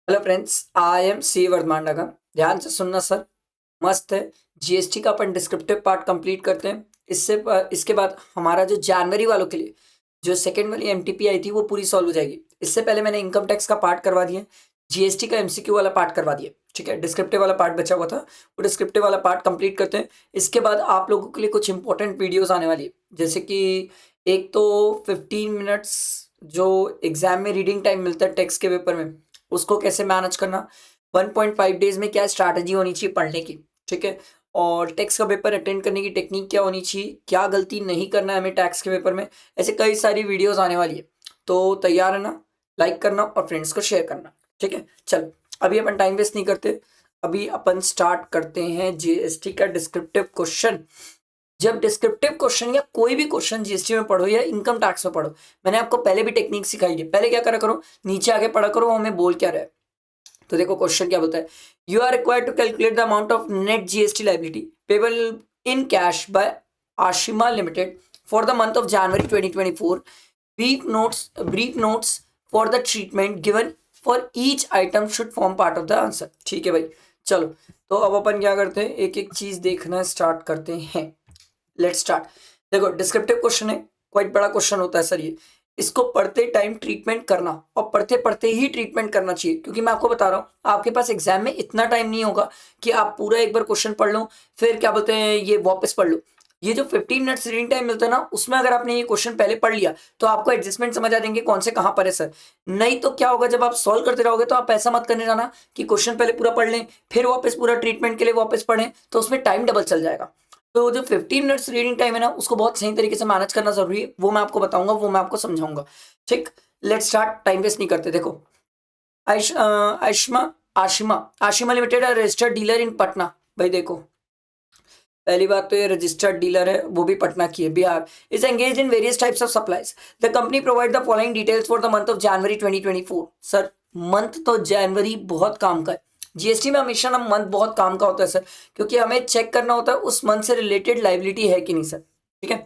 Hello friends, I am C Vardhamanda. ध्यान से सुनना सर, मस्त है। जीएसटी का अपन डिस्क्रिप्टिव पार्ट कंप्लीट करते हैं। इसके बाद हमारा जो जनवरी वालों के लिए जो सेकेंड वाली एमटीपी आई थी वो पूरी सॉल्व हो जाएगी। इससे पहले मैंने इनकम टैक्स का पार्ट करवा दिया, जीएसटी का एमसीक्यू वाला पार्ट करवा दिया। ठीक है, डिस्क्रिप्टिव वाला पार्ट बचा हुआ था, वो डिस्क्रिप्टिव वाला पार्ट कंप्लीट करते हैं। इसके बाद आप लोगों के लिए कुछ इंपॉर्टेंट वीडियोस आने वाली है, जैसे कि एक तो 15 मिनट्स जो एग्जाम में रीडिंग टाइम मिलता है टेक्स्ट के पेपर में, उसको कैसे मैनेज करना, 1.5 डेज में क्या स्ट्रैटेजी होनी चाहिए पढ़ने की। ठीक है, और टैक्स का पेपर अटेंड करने की टेक्निक क्या होनी चाहिए, क्या गलती नहीं करना है हमें टैक्स के पेपर में। ऐसे कई सारी वीडियोस आने वाली है, तो तैयार है ना? लाइक करना और फ्रेंड्स को शेयर करना। ठीक है, चल अभी अपन टाइम वेस्ट नहीं करते, अभी अपन स्टार्ट करते हैं जीएसटी का डिस्क्रिप्टिव क्वेश्चन। जब डिस्क्रिप्टिव क्वेश्चन या कोई भी क्वेश्चन जीएसटी में पढ़ो या इनकम टैक्स में पढ़ो, मैंने आपको पहले भी टेक्निक सिखाई है। पहले क्या करा करो, नीचे आगे पढ़ा करो वो हमें बोल क्या रहा है। तो देखो क्वेश्चन क्या बोलता है, you are required to calculate the amount of net GST liability payable in cash by Ashima limited for the month of January 2024। Brief notes for the treatment given for each item should form part of the answer. ठीक है भाई, चलो तो अब अपन क्या करते हैं, एक एक चीज देखना स्टार्ट करते हैं। Let's start. देखो डिस्क्रिप्टिव क्वेश्चन है, क्वाइट बड़ा क्वेश्चन होता है सर ये। इसको पढ़ते टाइम ट्रीटमेंट करना, और पढ़ते पढ़ते ही ट्रीटमेंट करना चाहिए, क्योंकि मैं आपको बता रहा हूँ आपके पास एग्जाम में इतना टाइम नहीं होगा कि आप पूरा एक बार क्वेश्चन पढ़ लो फिर क्या बोलते हैं ये वापस पढ़ लो। ये जो 15 मिनट्स रीडिंग टाइम मिलता है ना, उसमें अगर आपने ये क्वेश्चन पहले पढ़ लिया तो आपको एडजस्टमेंट समझ आ जाएंगे कौन से कहाँ पर है सर। नहीं तो क्या होगा, जब आप सॉल्व करते रहोगे तो आप ऐसा मत करने जाना कि क्वेश्चन पहले पूरा पढ़ लें फिर वापस पूरा ट्रीटमेंट के लिए वापस पढ़ें, तो उसमें टाइम डबल चल जाएगा। तो जो 15 मिनट्स रीडिंग टाइम है ना, उसको बहुत सही तरीके से मैनेज करना जरूरी है, वो मैं आपको बताऊंगा, वो मैं आपको समझाऊंगा। ठीक, लेट्स स्टार्ट, टाइम वेस्ट नहीं करते। देखो Ashima Ashima Ashima limited registered dealer इन पटना। भाई देखो, पहली बात तो ये रजिस्टर्ड डीलर है, वो भी पटना की है, Bihar. Is engage in various types of supplies. The company provide the following details for the month of January 2024। Sir month तो जनवरी बहुत काम का है, जीएसटी में हमेशा ना मंथ बहुत काम का होता है सर, क्योंकि हमें चेक करना होता है उस मंथ से रिलेटेड लाइबिलिटी है कि नहीं सर। ठीक है,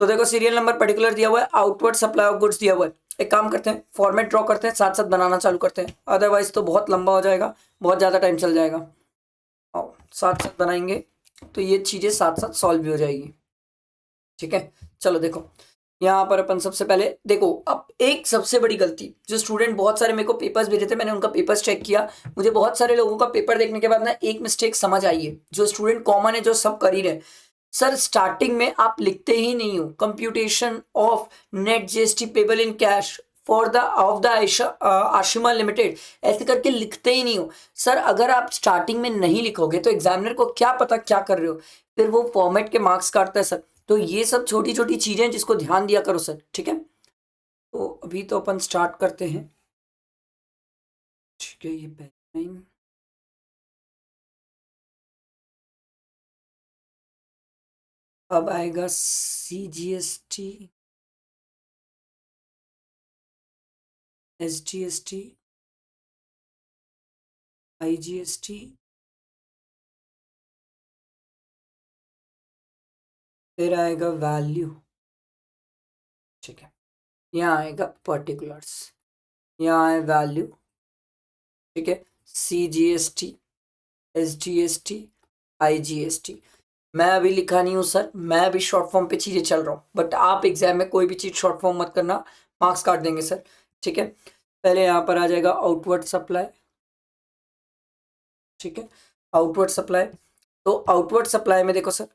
तो देखो सीरियल नंबर पर्टिकुलर दिया हुआ है, आउटवर्ड सप्लाई ऑफ गुड्स दिया हुआ है। एक काम करते हैं, फॉर्मेट ड्रॉ करते हैं, साथ साथ बनाना चालू करते हैं, अदरवाइज तो बहुत लंबा हो जाएगा, बहुत ज़्यादा टाइम चल जाएगा। और साथ साथ बनाएंगे तो ये चीज़ें साथ साथ सॉल्व भी हो जाएगी। ठीक है, चलो देखो यहाँ पर अपन सबसे पहले देखो, अब एक सबसे बड़ी गलती जो स्टूडेंट बहुत सारे मेरे को पेपर्स भेजे थे, मैंने उनका पेपर्स चेक किया, मुझे बहुत सारे लोगों का पेपर देखने के बाद ना एक मिस्टेक समझ आई है, जो स्टूडेंट कॉमन है, जो सब कर ही रहे। सर स्टार्टिंग में आप लिखते ही नहीं हो computation of net GST payable in cash for the of the Ashima limited, ऐसे करके लिखते ही नहीं हो सर। अगर आप स्टार्टिंग में नहीं लिखोगे तो एग्जामिनर को क्या पता क्या कर रहे हो, फिर वो फॉर्मेट के मार्क्स काटता है सर। तो ये सब छोटी छोटी चीजें जिसको ध्यान दिया करो सर। ठीक है, तो अभी तो अपन स्टार्ट करते हैं। ठीक है, ये पहले अब आएगा CGST, SGST, IGST, फिर आएगा वैल्यू। ठीक है, यहाँ आएगा पर्टिकुलर्स, यहाँ है वैल्यू। ठीक है, CGST, SGST, IGST। मैं अभी लिखा नहीं हूँ सर, मैं अभी शॉर्ट फॉर्म पे चीजें चल रहा हूँ, बट आप एग्जाम में कोई भी चीज शॉर्ट फॉर्म मत करना, मार्क्स काट देंगे सर। ठीक है, पहले यहाँ पर आ जाएगा आउटवर्ड सप्लाई। ठीक है, आउटवर्ड सप्लाई, तो आउटवर्ड सप्लाई में देखो सर,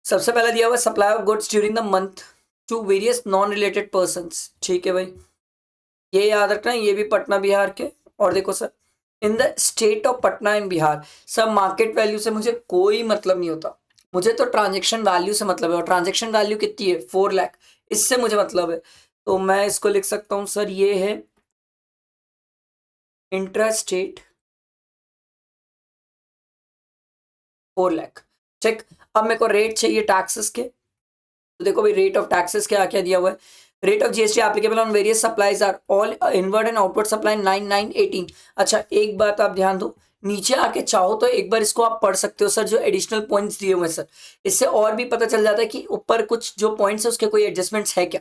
सबसे पहले दिया हुआ supply of goods during the month to various non related persons. ठीक है भाई, ये याद रखना, ये भी पटना बिहार के। और देखो sir, in the state of Patna in Bihar. सब मार्केट वैल्यू से मुझे कोई मतलब नहीं होता, मुझे तो ट्रांजेक्शन वैल्यू से मतलब है, और ट्रांजेक्शन वैल्यू कितनी है, 4 लाख, इससे मुझे मतलब है। तो मैं इसको लिख सकता हूँ सर, ये है इंट्रा स्टेट 4 लाख। चेक, अब मेरे को रेट चाहिए टैक्सेस के, तो देखो भाई रेट ऑफ टैक्सेस क्या क्या दिया हुआ है। Rate of GST applicable on various supplies are all inward and outward supply 9918। अच्छा एक बात आप ध्यान दो, नीचे आके चाहो तो एक बार इसको आप पढ़ सकते हो सर, जो एडिशनल पॉइंट्स दिए हुए हैं सर, इससे और भी पता चल जाता है कि ऊपर कुछ जो पॉइंट्स है उसके कोई एडजस्टमेंट्स है क्या।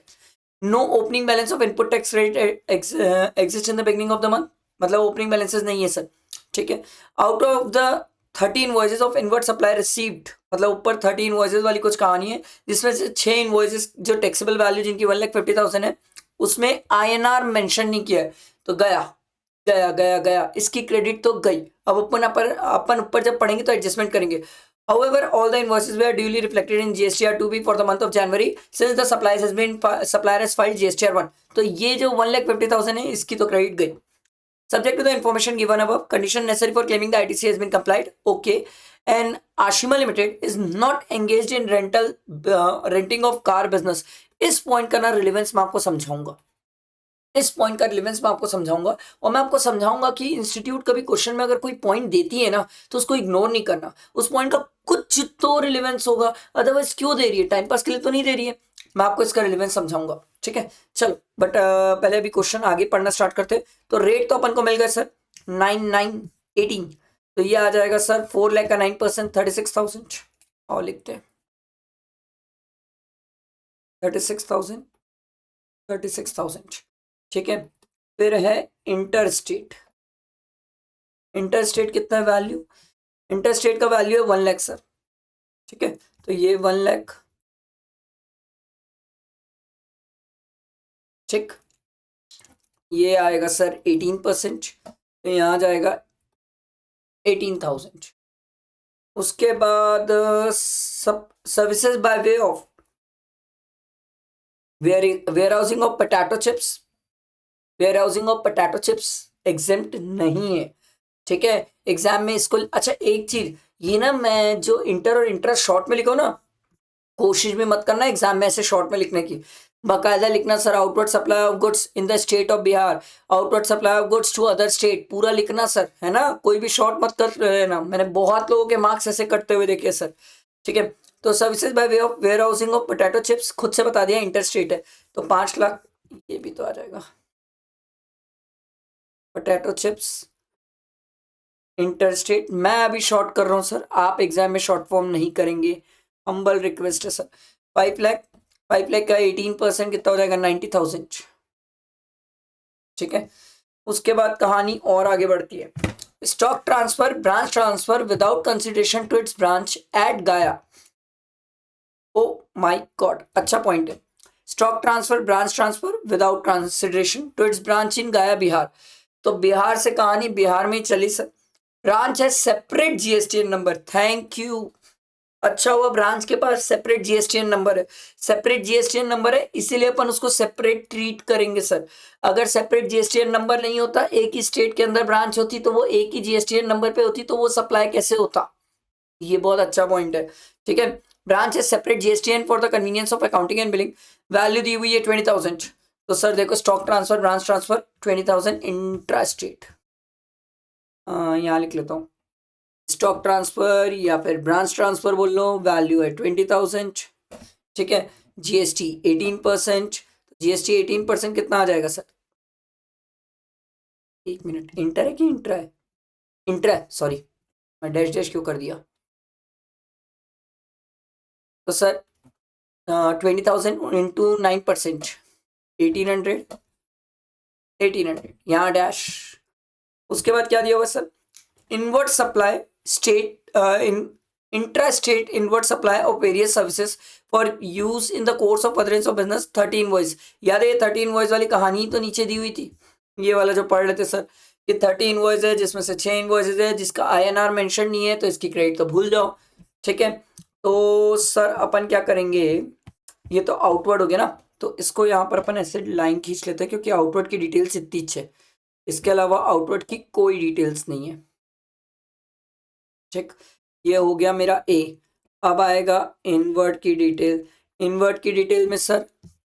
No opening balance of input tax rate exist in the beginning of the month. मतलब ओपनिंग बैलेंसेस नहीं है सर, ठीक है। Out of the 30 invoices of inward supply received, मतलब ऊपर 30 इनवॉइसेस वाली कुछ कहानी है, जिसमें से 6 इनवॉइसेस जो टैक्सेबल वैल्यू जिनकी 1,50,000 है उसमें INR मेंशन नहीं किया है, तो गया गया गया गया, इसकी क्रेडिट तो गई। अब अपन ऊपर जब पढ़ेंगे तो एडजस्टमेंट करेंगे। However, all the invoices were duly reflected in GSTR 2B for the month of January since the supplier has filed GSTR 1। तो ये जो 1,50,000 है इसकी तो क्रेडिट गई। Subject to the information given above, condition necessary for claiming the ITC has been complied. Okay. And Ashima Limited is not engaged in renting of car business। इस point का ना रिलेवेंस मैं आपको समझाऊंगा, इस पॉइंट का relevance मैं आपको समझाऊंगा, और मैं आपको समझाऊंगा कि इंस्टीट्यूट कभी क्वेश्चन में अगर कोई पॉइंट देती है ना तो उसको इग्नोर नहीं करना, उस पॉइंट का कुछ तो रिलेवेंस होगा, अदरवाइज क्यों दे रही है, टाइम पास के लिए तो नहीं दे रही है। मैं आपको इसका रिलेवेंस समझाऊंगा, ठीक है। चलो बट पहले अभी क्वेश्चन आगे पढ़ना स्टार्ट करते। तो रेट तो अपन को मिल गया सर 9,918, तो ये आ जाएगा सर 4 लाख का 9% 36,000, और लिखते हैं 36,000, ठीक है। फिर है इंटरस्टेट, इंटरस्टेट कितना है वैल्यू, इंटरस्टेट का वैल्यू है 1 लाख सर, ठीक है। तो ये 1 लाख, ठीक, ये आएगा सर 18%, तो यहाँ जाएगा 18,000। उसके बाद सब services by way of warehousing of potato chips, warehousing of potato chips exempt नहीं है, ठीक है। एग्जाम में इसको, अच्छा एक चीज, ये ना मैं जो इंटर और इंटर शॉर्ट में लिखो ना, कोशिश भी मत करना एग्जाम में ऐसे शॉर्ट में लिखने की, बाकायदा लिखना sir outward supply of goods in the state of Bihar, outward supply of goods to other state, पूरा लिखना सर, है ना, कोई भी शॉर्ट मत कर ना, मैंने बहुत लोगों के मार्क्स ऐसे कटते हुए देखे सर, ठीक है। तो services by way of warehousing of potato chips खुद से बता दिया इंटर स्टेट है, तो 5 लाख, ये भी तो आ जाएगा पोटैटो चिप्स इंटरस्टेट। मैं अभी शॉर्ट कर रहा हूँ सर, आप एग्जाम में शॉर्ट फॉर्म नहीं करेंगे, हम्बल रिक्वेस्ट है सर। 5 लाख, 5 लाख का 18% कितना हो जाएगा 90,000, ठीक है। उसके बाद कहानी और आगे बढ़ती है। Stock transfer, branch transfer without consideration to its branch at Gaya. Oh my god, अच्छा पॉइंट है। Stock transfer, branch transfer without consideration to its branch in Gaya Bihar. तो बिहार से कहानी बिहार में ही चली सर, ब्रांच है separate GSTN number, thank you, अच्छा हुआ ब्रांच के पास सेपरेट GSTN नंबर है, सेपरेट GSTN नंबर है इसीलिए अपन उसको सेपरेट ट्रीट करेंगे सर। अगर सेपरेट GSTN नंबर नहीं होता, एक ही स्टेट के अंदर ब्रांच होती तो वो एक ही GSTN नंबर पे होती, तो वो सप्लाई कैसे होता, ये बहुत अच्छा पॉइंट है, ठीक है। ब्रांच है separate GSTN for the convenience of accounting and billing, value दी हुई है 20,000। तो सर देखो stock transfer, branch transfer 20,000 intra state, यहाँ लिख लेता हूँ, स्टॉक ट्रांसफर या फिर ब्रांच ट्रांसफर बोल लो, वैल्यू है 20,000, ठीक है। GST 18%, GST 18% कितना आ जाएगा सर, एक मिनट, इंटर है कि इंट्रा है, इंट्रा है, सॉरी मैं डैश डैश क्यों कर दिया। तो सर 20,000 इंटू 9%, 1800, 1800 यहाँ डैश। उसके बाद क्या दिया हुआ sir, inward supply state in intra state inward supply of various services for use in the course of furtherance of business 13 voice. याद है 13 वॉइस वाली कहानी तो नीचे दी हुई थी, ये वाला जो पढ़ लेते सर, ये 13 वॉइस है जिसमें से 6 इनवॉइसेज है जिसका INR मेंशन नहीं है, तो इसकी क्रेडिट तो भूल जाओ, ठीक है। तो सर अपन क्या करेंगे, ये तो आउटवर्ड हो गया ना, तो इसको यहाँ पर अपन ऐसे लाइन खींच लेते हैं क्योंकि आउटवर्ड की डिटेल्स इतनी है, इसके अलावा आउटवर्ड की कोई डिटेल्स नहीं है, ठीक। ये हो गया मेरा A। अब आएगा इनवर्ट की डिटेल, इनवर्ट की डिटेल में सर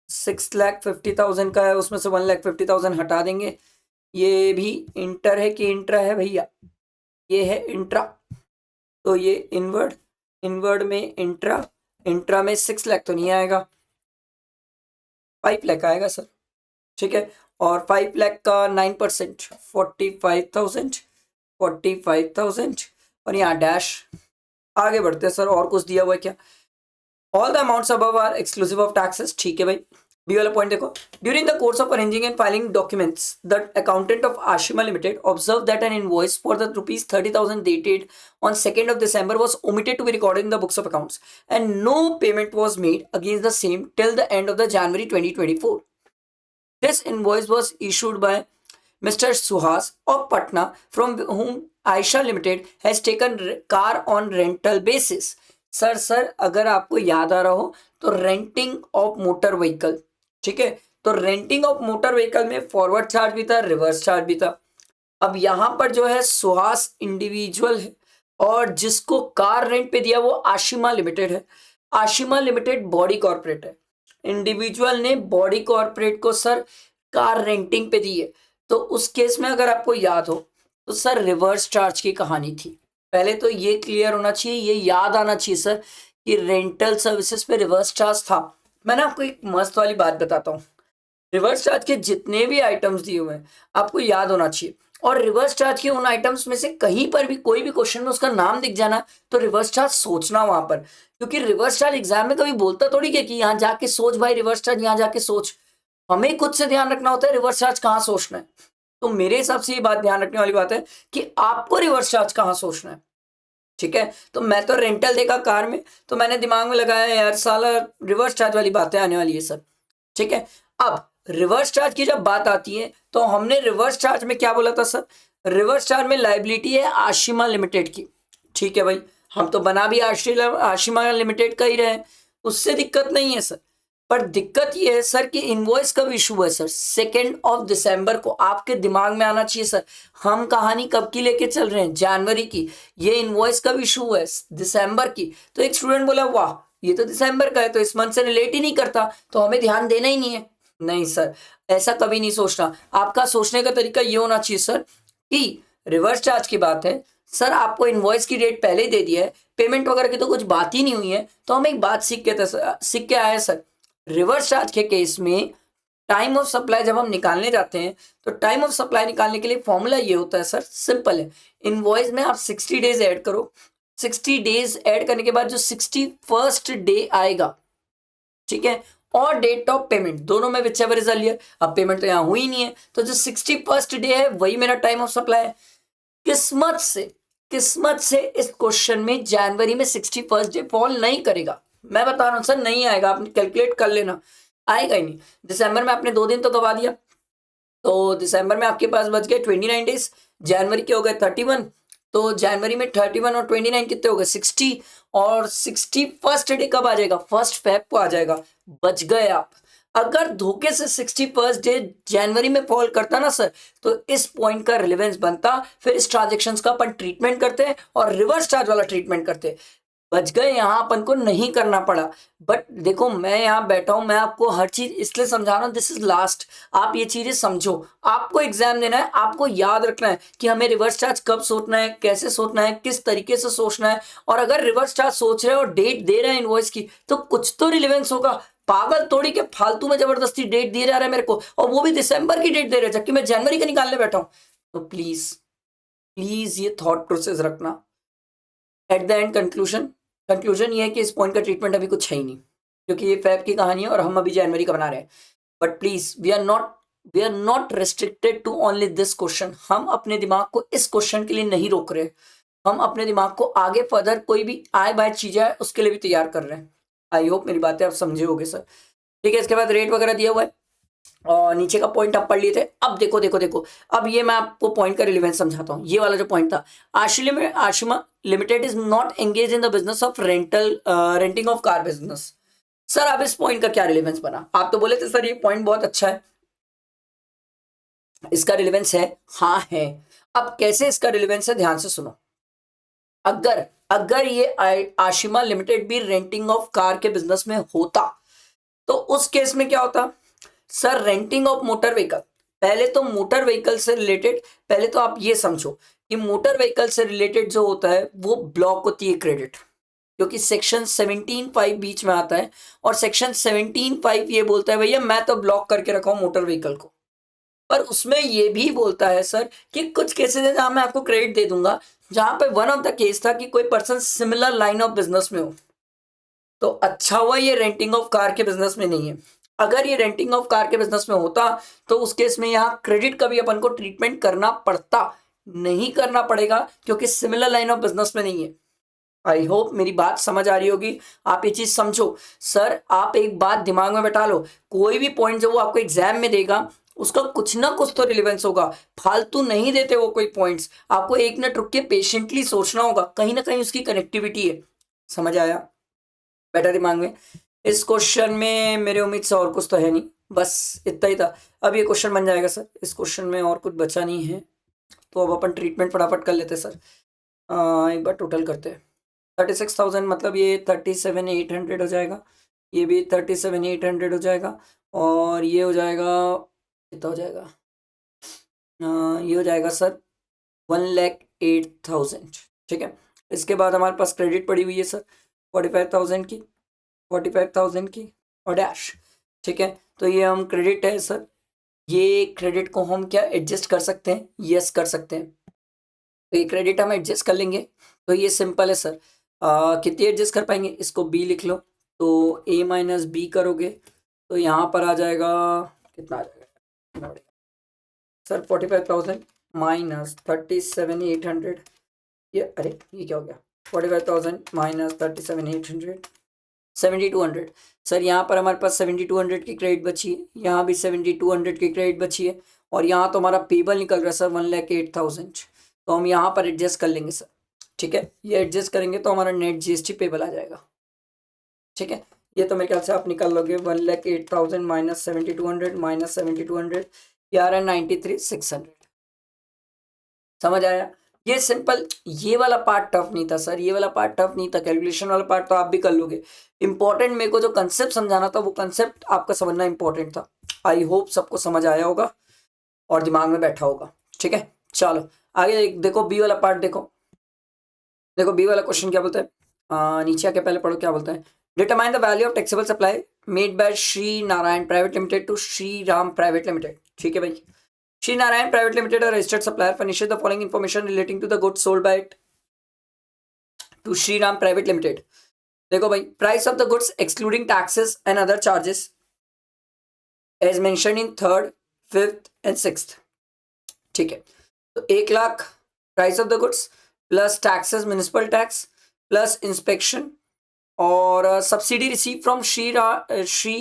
6,50,000 का है, उसमें से 1,50,000 हटा देंगे। ये भी इंटर है कि इंट्रा है भैया, ये है इंट्रा, तो ये इनवर्ट, इनवर्ट में इंट्रा, इंट्रा में 6 लाख तो नहीं आएगा, 5 लाख आएगा सर, ठीक है। और 5 लाख का 9% 45,000, 45,000 और यहाँ डैश। आगे बढ़ते हैं सर, और कुछ दिया हुआ है क्या, all the amounts above are exclusive of taxes, ठीक है भाई। डी वाला पॉइंट देखो, during the course of arranging and filing documents the accountant of Ashima limited observe that an invoice for the ₹30,000 dated on 2nd of December was omitted to be recorded in the books of accounts and no payment was made against the same till the end of the January 2024. This invoice was issued by Mr. Suhas of Patna, from whom Aisha Limited has taken car on rental basis. Sir अगर आपको याद आ रहा हो तो renting of motor vehicle, ठीक है, तो renting of motor vehicle में फॉरवर्ड चार्ज भी था, रिवर्स चार्ज भी था। अब यहाँ पर जो है सुहास इंडिविजुअल है और जिसको कार रेंट पे दिया वो आशिमा लिमिटेड है। आशिमा लिमिटेड बॉडी कॉर्पोरेट है, इंडिविजुअल ने बॉडी कॉर्पोरेट को सर कार रेंटिंग पे दी है। तो उस केस में अगर आपको याद हो तो सर रिवर्स चार्ज की कहानी थी। पहले तो ये क्लियर होना चाहिए, ये याद आना चाहिए सर कि रेंटल सर्विसेज पे रिवर्स चार्ज था। मैंने आपको एक मस्त वाली बात बताता हूँ, रिवर्स चार्ज के जितने भी आइटम्स दिए हुए हैं आपको याद होना चाहिए, और रिवर्स चार्ज के उन आइटम्स में से कहीं पर भी कोई भी क्वेश्चन में उसका नाम दिख जाना तो रिवर्स चार्ज सोचना वहां पर, क्योंकि रिवर्स चार्ज एग्जाम में कभी बोलता थोड़ी कि यहाँ जाके सोच भाई रिवर्स चार्ज, यहाँ जाके सोच। हमें खुद से ध्यान रखना होता है रिवर्स चार्ज कहाँ सोचना है। तो मेरे हिसाब से ये बात ध्यान रखने वाली बात है कि आपको रिवर्स चार्ज कहाँ सोचना है, ठीक है। तो मैं तो रेंटल देखा कार में, तो मैंने दिमाग में लगाया यार साला रिवर्स चार्ज वाली बातें आने वाली है सर, ठीक है। अब रिवर्स चार्ज की जब बात आती है तो हमने रिवर्स चार्ज में क्या बोला था सर, रिवर्स चार्ज में लाइबिलिटी है आशिमा लिमिटेड की, ठीक है भाई, हम तो बना भी आशिमा लिमिटेड का ही रहे, उससे दिक्कत नहीं है सर। पर दिक्कत ये है सर कि इनवॉइस कब इशू हुआ है सर, 2 दिसंबर को। आपके दिमाग में आना चाहिए सर हम कहानी कब की लेके चल रहे हैं, जनवरी की। ये इनवॉइस कब इशू हुआ है, दिसंबर की। तो एक स्टूडेंट बोला वाह ये तो दिसंबर का है तो इस मंथ से रिलेट ही नहीं करता तो हमें ध्यान देना ही नहीं है। नहीं सर, ऐसा कभी नहीं सोचना। आपका सोचने का तरीका ये होना चाहिए सर कि रिवर्स चार्ज की बात है सर, आपको इनवॉइस की डेट पहले ही दे दिया है, पेमेंट वगैरह की तो कुछ बात ही नहीं हुई है, तो हम एक बात सीख के आए सर। रिवर्स चार्ज के केस में टाइम ऑफ सप्लाई जब हम निकालने जाते हैं तो टाइम ऑफ सप्लाई निकालने के लिए फॉर्मूला ये होता है सर, सिंपल है। इनवॉइस में आप 60 डेज ऐड करो, 60 डेज ऐड करने के बाद जो 61st डे आएगा, ठीक है, और डेट ऑफ पेमेंट दोनों में विच एवर इज अर्लियर। अब पेमेंट तो यहाँ हुई नहीं है तो जो 61st डे है वही मेरा टाइम ऑफ सप्लाई है। किस्मत से इस क्वेश्चन में जनवरी में 61st डे फॉल नहीं करेगा, मैं बता रहा हूँ सर नहीं आएगा, आप कैलकुलेट कर लेना, आएगा ही नहीं। दिसंबर में आपने 2 दिन तो गवा दिया, तो दिसंबर में आपके पास बच गए 29 डेज, जनवरी के हो गए 31, तो जनवरी में 31 और 29 कितने हो गए 60, और 61st डे कब आ जाएगा, 1 फेब को आ जाएगा, बच गए आप। अगर धोखे से 61st डे जनवरी में फॉल करता ना सर तो इस पॉइंट का रिलेवेंस बनता, फिर इस ट्रांजेक्शन का अपन ट्रीटमेंट करते हैं और रिवर्स चार्ज वाला ट्रीटमेंट करते हैं। बच गए, यहाँ अपन को नहीं करना पड़ा। बट देखो मैं यहाँ बैठा हूँ, मैं आपको हर चीज इसलिए समझा रहा हूँ, दिस इज लास्ट, आप ये चीजें समझो। आपको एग्जाम देना है, आपको याद रखना है कि हमें रिवर्स चार्ज कब सोचना है, कैसे सोचना है, किस तरीके से सोचना है। और अगर रिवर्स चार्ज सोच रहे हैं और डेट दे रहे हैं इनवॉइस की तो कुछ तो रिलेवेंस होगा। पागल तोड़ी के फालतू में जबरदस्ती डेट दिए जा रहा है मेरे को, और वो भी दिसंबर की डेट दे रहे हैं जबकि मैं जनवरी का निकालने बैठा हूँ। तो प्लीज ये थॉट प्रोसेस रखना। एट द एंड कंक्लूजन ये है कि इस पॉइंट का ट्रीटमेंट अभी कुछ है ही नहीं, क्योंकि ये फैब की कहानी है और हम अभी जनवरी का बना रहे हैं। But please we are not restricted to only this question. हम अपने दिमाग को इस क्वेश्चन के लिए नहीं रोक रहे, हम अपने दिमाग को आगे फर्दर कोई भी आए बाय चीजें है उसके लिए भी तैयार कर रहे हैं। आई होप मेरी बातें आप समझे होगे सर, ठीक है। इसके बाद रेट वगैरह दिया हुआ है और नीचे का पॉइंट आप पढ़ लिए थे। अब देखो अब ये मैं आपको पॉइंट का रिलेवेंस समझाता हूँ। ये वाला जो पॉइंट था, Ashima limited is not engage in the business of renting of car business. Sir अब इस पॉइंट का क्या रिलेवेंस बना, आप तो बोले थे सर ये पॉइंट बहुत अच्छा है, इसका रिलेवेंस है, हाँ है। अब कैसे इसका रिलेवेंस है ध्यान से सुनो। अगर ये आशिमा लिमिटेड भी रेंटिंग ऑफ कार के बिजनेस में होता तो उस केस में क्या होता sir, renting of motor vehicle. पहले तो मोटर व्हीकल से रिलेटेड, पहले तो आप ये समझो कि मोटर व्हीकल से रिलेटेड जो होता है वो ब्लॉक होती है क्रेडिट, क्योंकि सेक्शन 17(5) बीच में आता है और सेक्शन 17(5) ये बोलता है भैया मैं तो ब्लॉक करके रखा हूं मोटर व्हीकल को। पर उसमें ये भी बोलता है सर कि कुछ केसेस है जहां मैं आपको क्रेडिट दे दूंगा, जहां पे वन ऑफ द केस था कि कोई person similar line of business में हो। तो अच्छा हुआ ये रेंटिंग ऑफ कार के बिजनेस में नहीं है। अगर ये रेंटिंग ऑफ कार के बिजनेस में होता तो उस केस में यहाँ क्रेडिट का भी अपन को ट्रीटमेंट करना पड़ता, नहीं करना पड़ेगा क्योंकि सिमिलर लाइन ऑफ बिजनेस में नहीं है। आई होप मेरी बात समझ आ रही होगी, आप ये चीज समझो। सर आप एक बात दिमाग में बैठा लो, कोई भी पॉइंट जो वो आपको एग्जाम में देगा उसका कुछ ना कुछ तो रिलेवेंस होगा, फालतू नहीं देते वो कोई पॉइंट्स, आपको एक मिनट रुक के पेशेंटली सोचना होगा, कहीं ना कहीं उसकी कनेक्टिविटी है। समझ आया? बैठा दिमाग में? इस क्वेश्चन में मेरे उम्मीद से और कुछ तो है नहीं, बस इतना ही था। अब ये क्वेश्चन बन जाएगा सर, इस क्वेश्चन में और कुछ बचा नहीं है, तो अब अपन ट्रीटमेंट फटाफट कर लेते हैं सर। एक बार टोटल करते हैं। 36,000 मतलब ये 37,800 हो जाएगा, ये भी 37,800 हो जाएगा, और ये हो जाएगा कितना हो जाएगा, ये हो जाएगा सर 1,08,000। ठीक है, इसके बाद हमारे पास क्रेडिट पड़ी हुई है सर 45,000 की, 45,000 की और डैश। ठीक है, तो ये हम क्रेडिट है सर, ये क्रेडिट को हम क्या एडजस्ट कर सकते हैं? यस कर सकते हैं, तो ये क्रेडिट हम एडजस्ट कर लेंगे। तो ये सिंपल है सर, कितनी एडजस्ट कर पाएंगे? इसको बी लिख लो, तो ए माइनस बी करोगे तो यहाँ पर आ जाएगा, कितना आ जाएगा सर? 45,000 माइनस 37,800, ये अरे ये क्या हो गया, 45,000 माइनस 37,800, 7,200। सर यहाँ पर हमारे पास 7,200 की क्रेडिट बची है, यहाँ भी 7,200 की क्रेडिट बची है, और यहाँ तो हमारा पेबल निकल रहा है सर 1,08,000, तो हम यहाँ पर एडजस्ट कर लेंगे सर। ठीक है, ये एडजस्ट करेंगे तो हमारा नेट जीएसटी पेबल आ जाएगा। ठीक है, ये तो मेरे ख्याल से आप निकाल लोगे, 1,08,000 माइनस 7,200 माइनस 7,200, ये आ रहा है 93,600। समझ आया? ये सिंपल, ये वाला पार्ट टफ नहीं था सर, ये वाला पार्ट टफ नहीं था, कैलकुलेशन वाला पार्ट तो आप भी कर लोगे। इंपॉर्टेंट मेरे को जो कंसेप्ट समझाना था वो कंसेप्ट आपका समझना इंपॉर्टेंट था। आई होप सबको समझ आया होगा और दिमाग में बैठा होगा। ठीक है, चलो आगे देखो, बी वाला पार्ट देखो। देखो बी वाला क्वेश्चन क्या बोलता है, नीचे आके पहले पढ़ो क्या बोलता है। Determine the value of taxable supply made by Shri Narayan private limited to Shri Ram private limited. ठीक है भाई, Sri Narayan Private Limited, a registered supplier, furnishes the following information relating to the goods sold by it to Sri Ram Private Limited. देखो भाई, price of the goods excluding taxes and other charges as mentioned in 3rd, 5th and 6th. ठीक है, तो 1,00,000 price of the goods plus taxes, municipal tax plus inspection और subsidy received from Sri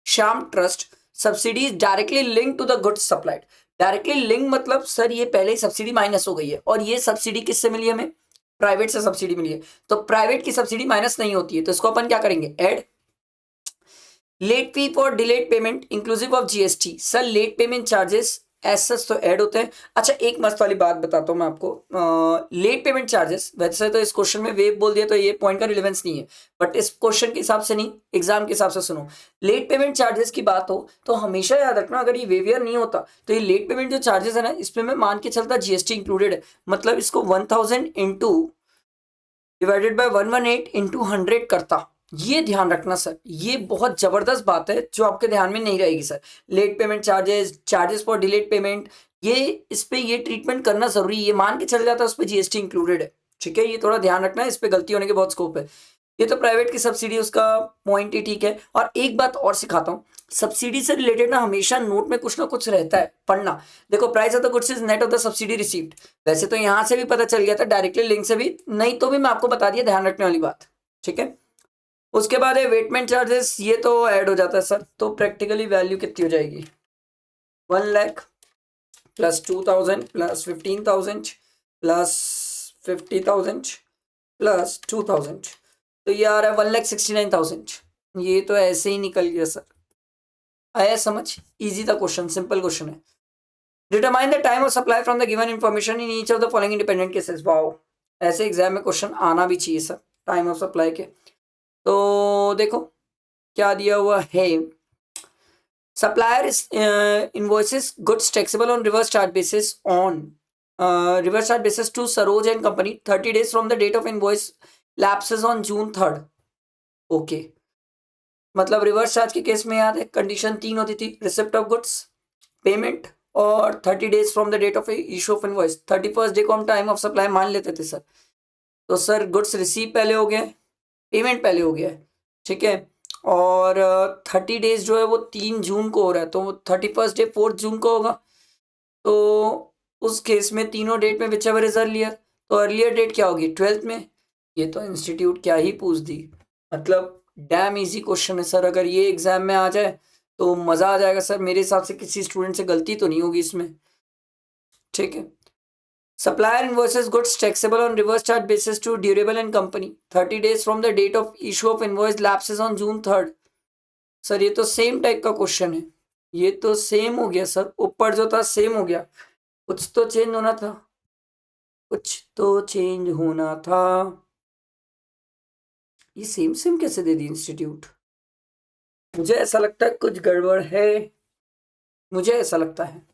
Sham Trust. Subsidy is directly linked to the goods supplied. Directly link मतलब sir ये पहले ही subsidy minus हो गई है, और ये सब्सिडी किससे मिली है? हमें प्राइवेट से सब्सिडी मिली है, तो प्राइवेट की सब्सिडी माइनस नहीं होती है, तो इसको अपन क्या करेंगे? Add late fee for delayed payment inclusive of GST. Sir late payment charges as तो ऐड होते हैं। अच्छा एक मस्त वाली बात बताता हूँ मैं आपको, लेट पेमेंट चार्जेस वैसे तो इस क्वेश्चन में वेव बोल दिया तो ये पॉइंट का रिलेवेंस नहीं है, बट इस क्वेश्चन के हिसाब से नहीं, एग्जाम के हिसाब से सुनो। लेट पेमेंट चार्जेस की बात हो तो हमेशा याद रखना, अगर ये वेवियर नहीं होता तो ये लेट पेमेंट जो चार्जेस है ना, इसमें मैं मान के चलता जीएसटी इंक्लूडेड है, मतलब इसको 1,000 इंटू डिवाइडेड बाय 118 इंटू 100 करता। ये ध्यान रखना सर, ये बहुत जबरदस्त बात है जो आपके ध्यान में नहीं रहेगी sir. Late payment charges, charges for delayed payment, ये इस पे ये ट्रीटमेंट करना जरूरी है, ये मान के चल जाता है उस पर जीएसटी इंक्लूडेड है। ठीक है, ये थोड़ा ध्यान रखना है, इस पे गलती होने के बहुत स्कोप है। ये तो प्राइवेट की सब्सिडी उसका पॉइंट ही ठीक है। और एक बात और सिखाता हूँ, सब्सिडी से रिलेटेड ना हमेशा नोट में कुछ ना कुछ रहता है, पढ़ना। देखो price of the goods is net of the subsidy received, वैसे तो यहाँ से भी पता चल गया था डायरेक्टली लिंक से भी, नहीं तो भी मैं आपको बता दिया, ध्यान रखने वाली बात। ठीक है, उसके बाद है वेटमेंट चार्जेस, ये तो ऐड हो जाता है सर, तो प्रैक्टिकली वैल्यू कितनी हो जाएगी? 1,00,000 प्लस 2,000 प्लस 15,000 प्लस 50,000 प्लस 2,000, तो ये आ रहा है 1,69,000। ये तो ऐसे ही निकल गया सर। आया समझ? इजी था क्वेश्चन, सिंपल क्वेश्चन है। Determine the time of supply from the given information in each of the following independent cases. Wow, ऐसे एग्जाम में क्वेश्चन आना भी चाहिए सर टाइम ऑफ सप्लाई के। तो देखो क्या दिया हुआ है, supplier invoices goods taxable on reverse charge basis to Saroj and company 30 days from the date of invoice lapses on June 3rd। Okay, मतलब रिवर्स चार्ज के केस में याद है कंडीशन 3 होती थी, रिसिप्ट ऑफ गुड्स, पेमेंट और 30 days from the date of issue of invoice. 31st day को हम टाइम ऑफ सप्लाई मान लेते थे सर। तो सर गुड्स रिसीव पहले हो गए, पेमेंट पहले हो गया है। ठीक है, और 30 डेज जो है वो 3 जून को हो रहा है, तो 31st डे 4 जून को होगा। तो उस केस में तीनों डेट में विच एवर इज अर्लियर, तो अर्लियर डेट क्या होगी 12th में। ये तो इंस्टीट्यूट क्या ही पूछ दी, मतलब डैम इजी क्वेश्चन है सर। अगर ये एग्जाम में आ जाए तो मजा आ जाएगा सर। मेरे हिसाब से किसी स्टूडेंट से गलती तो नहीं होगी इसमें, ठीक है। Supplier invoices goods taxable on reverse charge basis to durable and company. 30 days from the date of issue of invoice lapses on June 3rd. Sir ये तो सेम टाइप का क्वेश्चन है, ये तो सेम हो गया सर। ऊपर जो था सेम हो गया, कुछ तो चेंज होना था, कुछ तो चेंज होना था। ये सेम सेम कैसे दे दी इंस्टीट्यूट? मुझे ऐसा लगता है कुछ गड़बड़ है, मुझे ऐसा लगता है।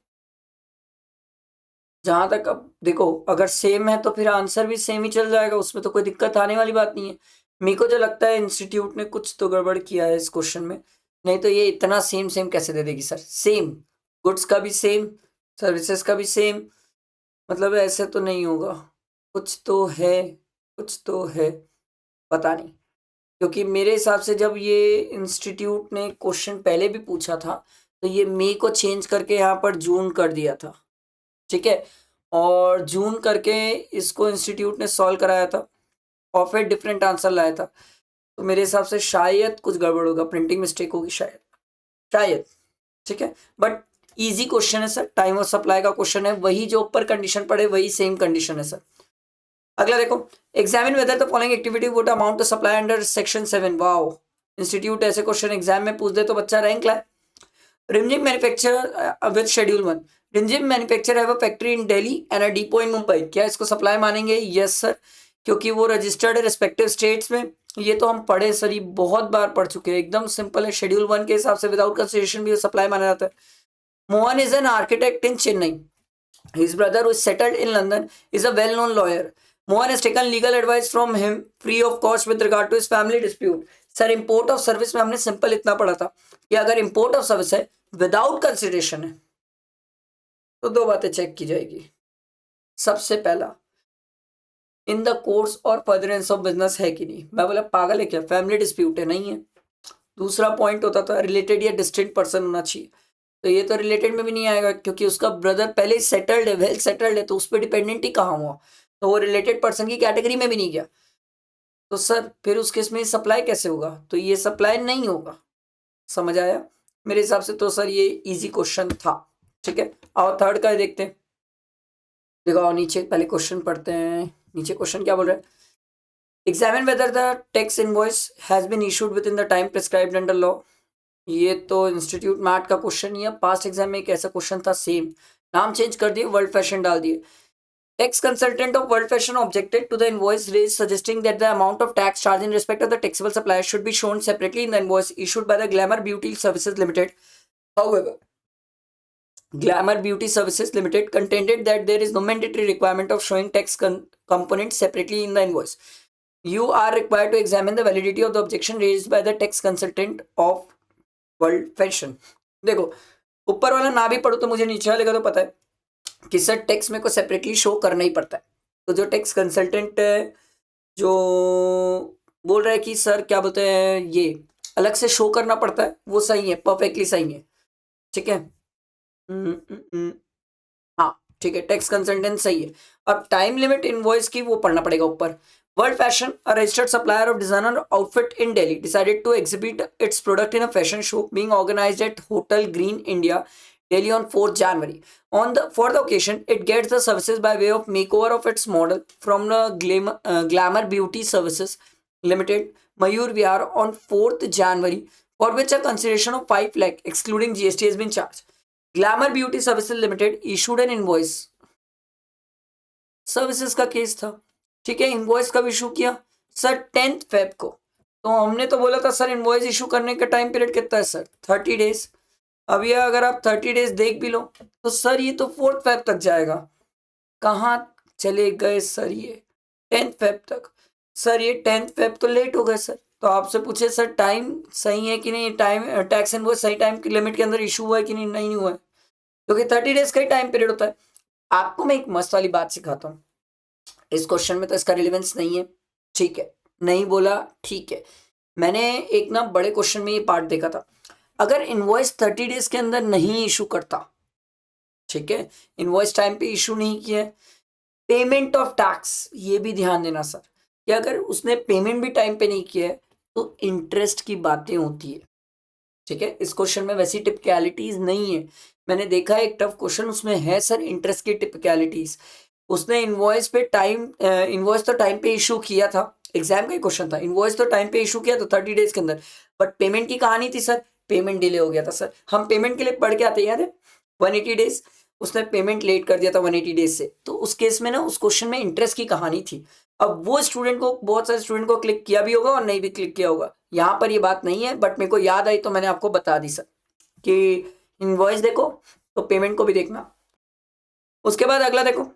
जहां तक अब देखो, अगर सेम है तो फिर आंसर भी सेम ही चल जाएगा, उसमें तो कोई दिक्कत आने वाली बात नहीं है। मेरे को जो लगता है इंस्टीट्यूट ने कुछ तो गड़बड़ किया है इस क्वेश्चन में, नहीं तो ये इतना सेम सेम कैसे दे देगी सर। सेम गुड्स का भी सेम, सर्विसेज का भी सेम, मतलब ऐसे तो नहीं होगा। कुछ तो है, कुछ तो है, पता नहीं। क्योंकि मेरे हिसाब से जब ये इंस्टीट्यूट ने क्वेश्चन पहले भी पूछा था तो ये मई को चेंज करके यहाँ पर जून कर दिया था, ठीक है। और जून करके इसको इंस्टीट्यूट ने सॉल्व कराया था और फिर डिफरेंट आंसर लाया था। तो मेरे हिसाब से शायद कुछ गड़बड़ होगा, प्रिंटिंग मिस्टेक होगी शायद, शायद, ठीक है। बट इजी क्वेश्चन है सर, टाइम ऑफ सप्लाई का क्वेश्चन है, वही जो ऊपर कंडीशन पड़े वही सेम कंडीशन है सर। अगला देखो, examine whether the following activity would amount to supply under section 7। Wow, institute ऐसे क्वेश्चन एग्जाम में पूछ दे तो बच्चा रैंक लाए। रिमझिम manufacture with schedule 1। Rimjhim manufacture have a factory in Delhi and a depot in Mumbai. क्या इसको सप्लाई मानेंगे? यस सर, क्योंकि वो रजिस्टर्ड है रिस्पेक्टिव स्टेट्स में। ये तो हम पढ़े सर, ये बहुत बार पढ़ चुके हैं, एकदम सिंपल है। शेड्यूल 1 के हिसाब से विदाउट कंसिडरेशन भी सप्लाई माना जाता है। Mohan is an architect in Chennai. His brother, who is settled in London, is a well-known lawyer. Mohan has taken legal advice from him free of cost with regard to his family dispute. Sir import of service में हमने simple इतना पढ़ा था कि अगर import of service है without consideration है तो दो बातें चेक की जाएगी। सबसे पहला, इन द कोर्स और फर्दरेंस ऑफ बिजनेस है कि नहीं। मैं बोला पागल है क्या, फैमिली डिस्प्यूट है, नहीं है। दूसरा पॉइंट होता था रिलेटेड या डिस्टिंक्ट पर्सन होना चाहिए, तो ये तो रिलेटेड में भी नहीं आएगा क्योंकि उसका ब्रदर पहले ही सेटल्ड है, वेल सेटल्ड है, तो उस पर डिपेंडेंट ही कहाँ हुआ, तो वो रिलेटेड पर्सन की कैटेगरी में भी नहीं गया। तो सर फिर उस केस में सप्लाई कैसे होगा, तो ये सप्लाई नहीं होगा। समझ आया मेरे हिसाब से। तो सर ये इजी क्वेश्चन था, ठीक है। और थर्ड का देखते हैं, देखो और नीचे पहले क्वेश्चन पढ़ते हैं। नीचे क्वेश्चन क्या बोल रहा है, examine whether the tax invoice has been issued within the time prescribed under law. ये तो इंस्टीट्यूट मैट का क्वेश्चन ही है, पास्ट एग्जाम में एक ऐसा क्वेश्चन था सेम, नाम चेंज कर दिए, वर्ल्ड फैशन डाल दिए। Tax consultant of World Fashion objected to the invoice raised, suggesting that the amount of tax charged in respect of the taxable supplier should be shown separately in the invoice issued by the Glamour Beauty Services Limited. However, Glamour Beauty Services Limited contended that there is no mandatory requirement of showing tax components separately in the invoice. You are required to examine the validity of the objection raised by the tax consultant of World Fashion. देखो ऊपर वाला ना भी पढ़ो तो मुझे नीचे वाले का तो पता है कि सर टैक्स में को सेपरेटली शो करना ही पड़ता है। तो जो टैक्स कंसल्टेंट जो बोल रहा है कि सर क्या बोलते हैं ये अलग से शो करना पड़ता है, वो सही है, परफेक्टली सही है, ठीक है। हाँ ठीक है, टैक्स कंसल्टेंट सही है। अब टाइम लिमिट इनवॉइस की वो पढ़ना पड़ेगा ऊपर। World Fashion, a registered supplier of designer outfit in Delhi, decided to exhibit its product in a fashion show being organized at Hotel Green India, Delhi on 4th January. For the occasion, it gets the services by way of makeover of its model from the Glamour Beauty Services Limited, Mayur Vihar on 4th January, for which a consideration of 5 lakh excluding GST has been charged. Glamour Beauty Services Limited issued an invoice. Services का case था, ठीक है। Invoice कब issue किया sir 10th Feb को। तो हमने तो बोला था सर इनवॉइस इशू करने का टाइम पीरियड कितना है सर 30 डेज। अब ये अगर आप 30 डेज देख भी लो तो सर ये तो 4th फेब तक जाएगा। कहाँ चले गए सर ये 10th फेब तक। सर ये 10th फेब तो लेट हो गए सर। तो आपसे पूछे सर टाइम सही है कि नहीं, टाइम टैक्स इनवॉइस सही टाइम की लिमिट के अंदर इशू हुआ है कि नहीं, नहीं हुआ है, क्योंकि 30 डेज का ही टाइम पीरियड होता है। आपको मैं एक मस्त वाली बात सिखाता हूँ, इस क्वेश्चन में तो इसका रिलेवेंस नहीं है, ठीक है, नहीं बोला ठीक है। मैंने एक ना बड़े क्वेश्चन में ये पार्ट देखा था, अगर इनवॉइस 30 डेज के अंदर नहीं इशू करता, ठीक है, इनवॉइस टाइम पे इशू नहीं किया, पेमेंट ऑफ टैक्स, ये भी ध्यान देना सर कि अगर उसने पेमेंट भी टाइम पे नहीं किया है तो इंटरेस्ट की बातें होती है, ठीक है। इस क्वेश्चन में वैसी टिपिकलिटीज नहीं है, मैंने देखा है एक टफ क्वेश्चन उसमें है सर इंटरेस्ट की टिपिकलिटीज। उसने इनवॉइस पे टाइम इनवॉइस तो टाइम पे इशू किया था, एग्जाम का ही क्वेश्चन था, इनवॉइस तो टाइम पे इशू किया था 30 डेज के अंदर, बट पेमेंट की कहानी थी सर, पेमेंट डिले हो गया था सर। हम पेमेंट के लिए पढ़ के आते हैं, याद है 180 डेज, उसने पेमेंट लेट कर दिया था 180 डेज से, तो उस केस में ना उस क्वेश्चन में इंटरेस्ट की कहानी थी। अब वो स्टूडेंट को, बहुत सारे स्टूडेंट को क्लिक किया भी होगा और नहीं भी क्लिक किया होगा, यहाँ पर ये बात नहीं है, बट मेरे को याद आई तो मैंने आपको बता दी सर कि इनवॉइस देखो तो पेमेंट को भी देखना। उसके बाद अगला देखो,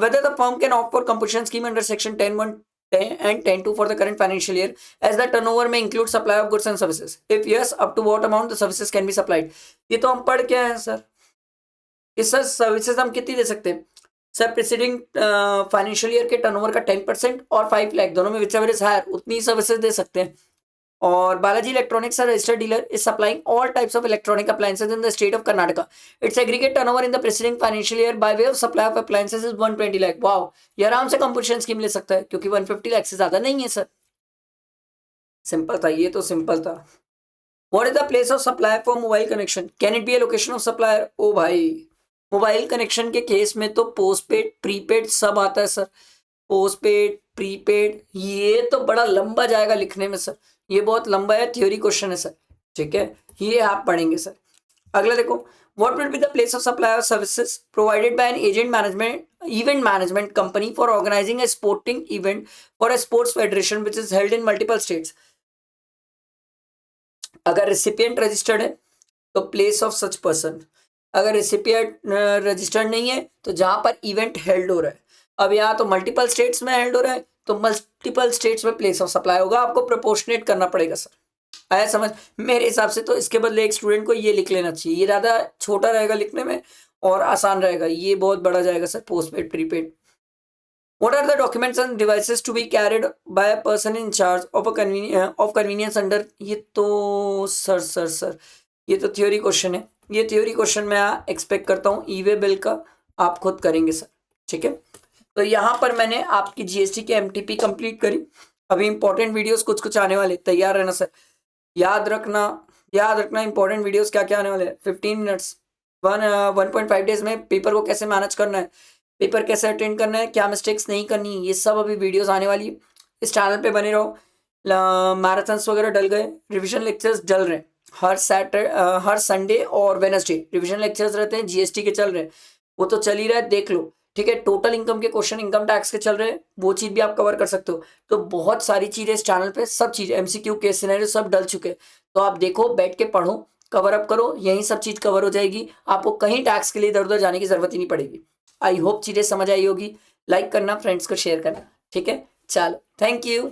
whether the firm can opt for compulsion scheme under section 10(1) and 10(2) for the current financial year, as the turnover may include supply of goods and services. If yes, up to what amount the services can be supplied? ये तो हम पढ़ के आए हैं sir, इस sir services हम कितनी दे सकते हैं सर, प्रीसीडिंग फाइनेंशियल ईयर के टर्नओवर का 10% और 5 लाख दोनों में whichever is higher उतनी सर्विसेज दे सकते हैं। और Balaji electronics registered dealer is supplying all types of electronic appliances in the state of Karnataka. It's aggregate turnover in the preceding financial year by way of supply of appliances is 120 lakh. Wow, ये आराम से compulsion scheme ले सकता है क्योंकि 150 लाख से ज्यादा नहीं है सर। सिंपल था, ये तो सिंपल था। What is the place of supply for mobile connection, can it be a location of supplier? ओ भाई, मोबाइल कनेक्शन के केस में तो पोस्टपेड प्रीपेड सब आता है सर, पोस्टपेड प्रीपेड, ये तो बड़ा लंबा जाएगा लिखने में सर, ये बहुत लंबा है, थ्योरी क्वेश्चन है सर, ठीक है, ये आप पढ़ेंगे सर। अगला देखो, what will be the place of supply of services provided by an agent management event management company for organising a sporting event for a sports federation which is held in multiple states. अगर recipient registered है तो place of such person, अगर recipient registered नहीं है तो जहां पर event held हो रहा है, अब यहाँ तो मल्टीपल स्टेट्स में हेल्ड हो रहा है तो मल्टीपल स्टेट्स में प्लेस ऑफ सप्लाई होगा, आपको प्रोपोर्शनेट करना पड़ेगा सर। आया समझ? मेरे हिसाब से तो इसके बदले एक स्टूडेंट को ये लिख लेना चाहिए, ये ज़्यादा छोटा रहेगा लिखने में और आसान रहेगा, ये बहुत बड़ा जाएगा sir, postpaid prepaid. What are the documents and devices to be carried by a person in charge of convenience under? ये तो सर ये तो थ्योरी क्वेश्चन है, ये थ्योरी क्वेश्चन मैं एक्सपेक्ट करता हूँ ई वे बिल का, आप खुद करेंगे सर, ठीक है। तो यहाँ पर मैंने आपकी जीएसटी की एमटीपी कंप्लीट करी, अभी इंपॉर्टेंट वीडियोस कुछ कुछ आने वाले, तैयार रहना सर, याद रखना इंपॉर्टेंट वीडियोस क्या क्या आने वाले हैं। 15 मिनट्स 1.5 डेज में पेपर को कैसे मैनेज करना है, पेपर कैसे अटेंड करना है, क्या मिस्टेक्स नहीं करनी है, ये सब अभी वीडियोस आने वाली है, इस चैनल पे बने रहो। मैराथन्स वगैरह डल गए, रिविजन लेक्चर्स डल रहे हैं, हर संडे और वेडनेसडे रिविजन लेक्चर्स रहते हैं, जीएसटी के चल रहे हैं, वो तो चल ही रहा है, देख लो, ठीक है। टोटल इनकम के क्वेश्चन इनकम टैक्स के चल रहे हैं, वो चीज़ भी आप कवर कर सकते हो। तो बहुत सारी चीज़ें इस चैनल पे, सब चीज़ एमसीक्यू केस सिनेरियो सब डल चुके हैं, तो आप देखो, बैठ के पढ़ो, कवर अप करो, यही सब चीज़ कवर हो जाएगी, आपको कहीं टैक्स के लिए इधर उधर जाने की जरूरत ही नहीं पड़ेगी। आई होप चीज़ें समझ आई होगी, लाइक करना, फ्रेंड्स को शेयर करना, ठीक है। चलो, थैंक यू।